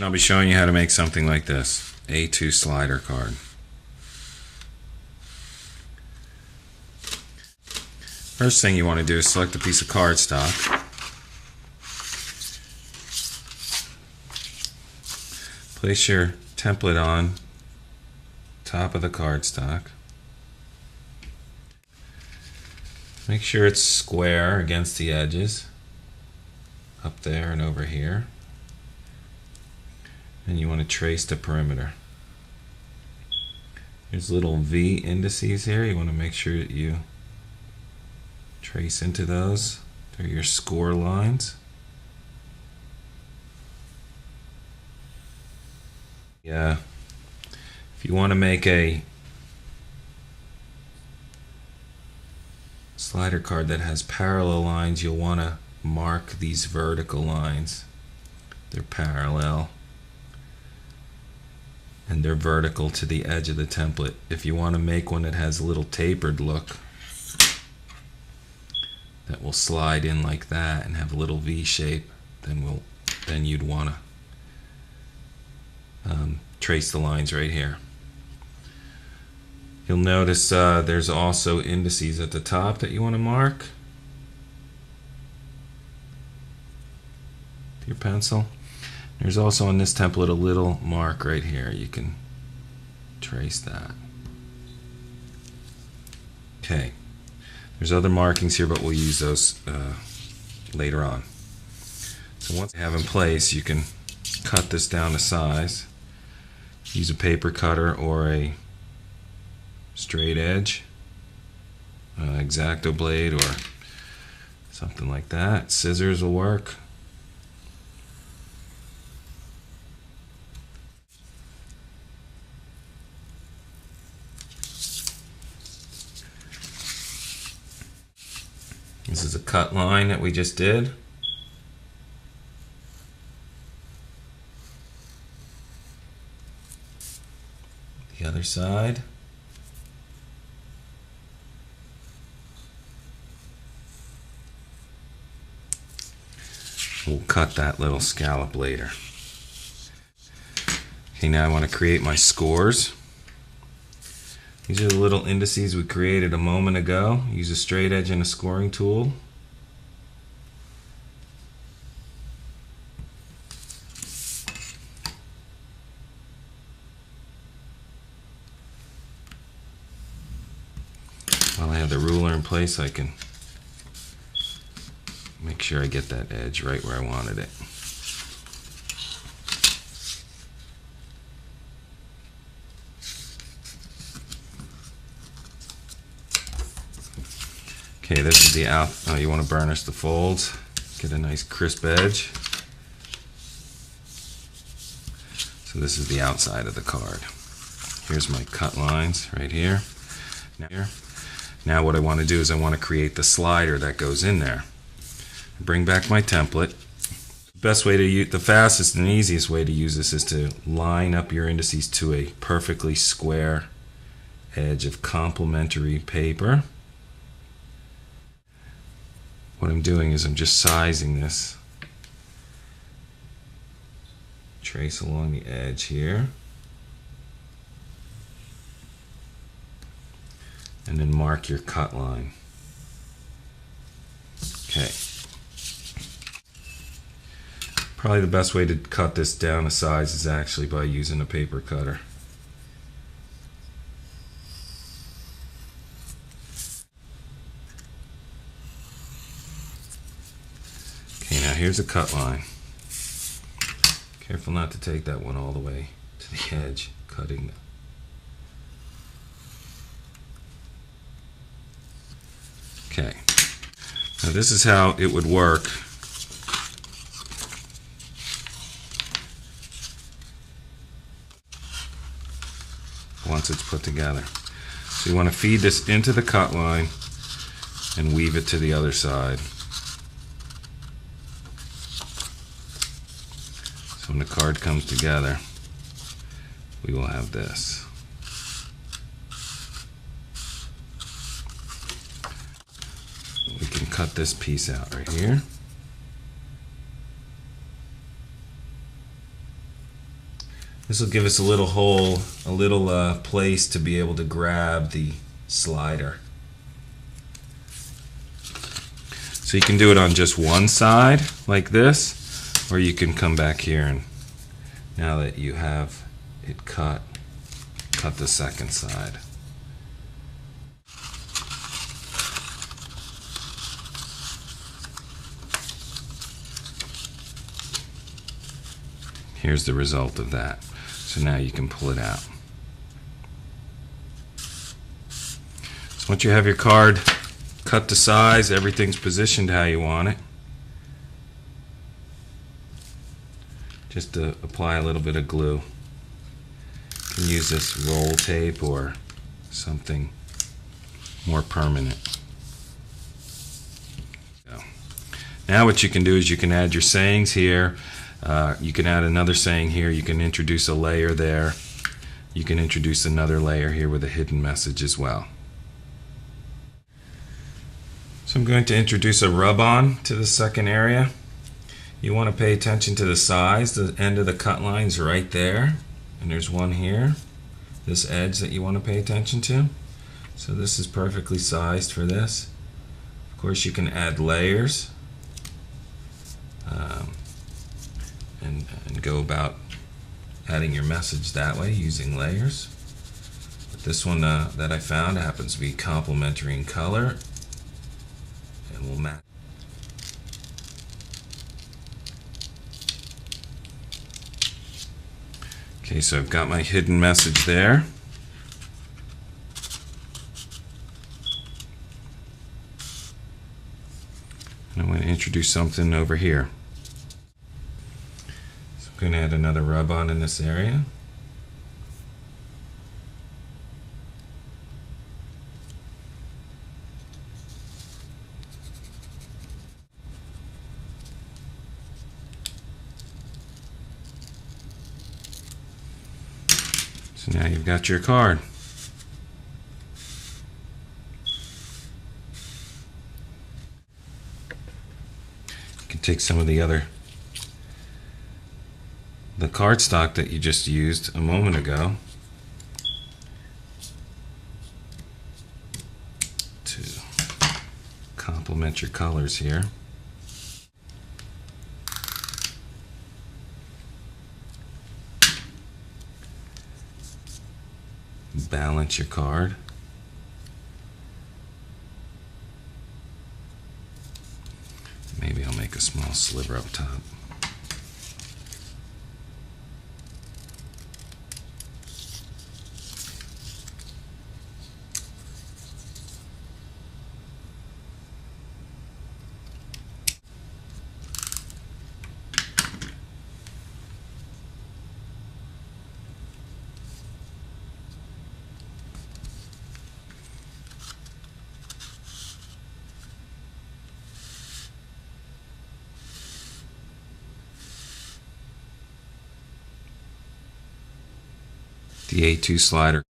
I'll be showing you how to make something like this, A2 slider card. First thing you want to do is select a piece of cardstock. Place your template on top of the cardstock. Make sure it's square against the edges, up there and over here. And you want to trace the perimeter. There's little V indices here. You want to make sure that you trace into those. They're your score lines. Yeah. If you want to make a slider card that has parallel lines, you'll want to mark these vertical lines. They're parallel and they're vertical to the edge of the template. If you want to make one that has a little tapered look, that will slide in like that and have a little V shape, then you'd want to trace the lines right here. You'll notice there's also indices at the top that you want to mark with your pencil. There's also on this template a little mark right here. You can trace that. Okay. There's other markings here, but we'll use those later on. So once you have in place, you can cut this down to size. Use a paper cutter or a straight edge, X-Acto blade or something like that. Scissors will work. This is a cut line that we just did. The other side. We'll cut that little scallop later. Okay, now I want to create my scores. These are the little indices we created a moment ago. Use a straight edge and a scoring tool. While I have the ruler in place, I can make sure I get that edge right where I wanted it. Okay, this is the out. Oh, you want to burnish the folds. Get a nice crisp edge. So this is the outside of the card. Here's my cut lines right here. Now what I want to do is I want to create the slider that goes in there. Bring back my template. The fastest and easiest way to use this is to line up your indices to a perfectly square edge of complementary paper. What I'm doing is I'm just sizing this. Trace along the edge here. And then mark your cut line. Okay. Probably the best way to cut this down to size is actually by using a paper cutter. Okay, now here's a cut line. Careful not to take that one all the way to the edge, cutting. Okay, now this is how it would work once it's put together. So you want to feed this into the cut line and weave it to the other side. So when the card comes together, we will have this. We can cut this piece out right here. This will give us a little hole, a little place to be able to grab the slider. So you can do it on just one side like this, or you can come back here and now that you have it cut the second side. Here's the result of that. So now you can pull it out. So once you have your card cut to size, everything's positioned how you want it. Just to apply a little bit of glue. You can use this roll tape or something more permanent. So, now what you can do is you can add your sayings here. You can add another saying here. You can introduce a layer there. You can introduce another layer here with a hidden message as well. So I'm going to introduce a rub-on to the second area. You want to pay attention to the size. The end of the cut line's right there, and there's one here, this edge that you want to pay attention to. So this is perfectly sized for this. Of course you can add layers and go about adding your message that way using layers. But this one that I found happens to be complementary in color and will match. Okay, so I've got my hidden message there. And I'm going to introduce something over here. So I'm going to add another rub-on in this area. So now you've got your card. You can take some of the cardstock that you just used a moment ago to complement your colors here. Balance your card. Maybe I'll make a small sliver up top. The A2 slider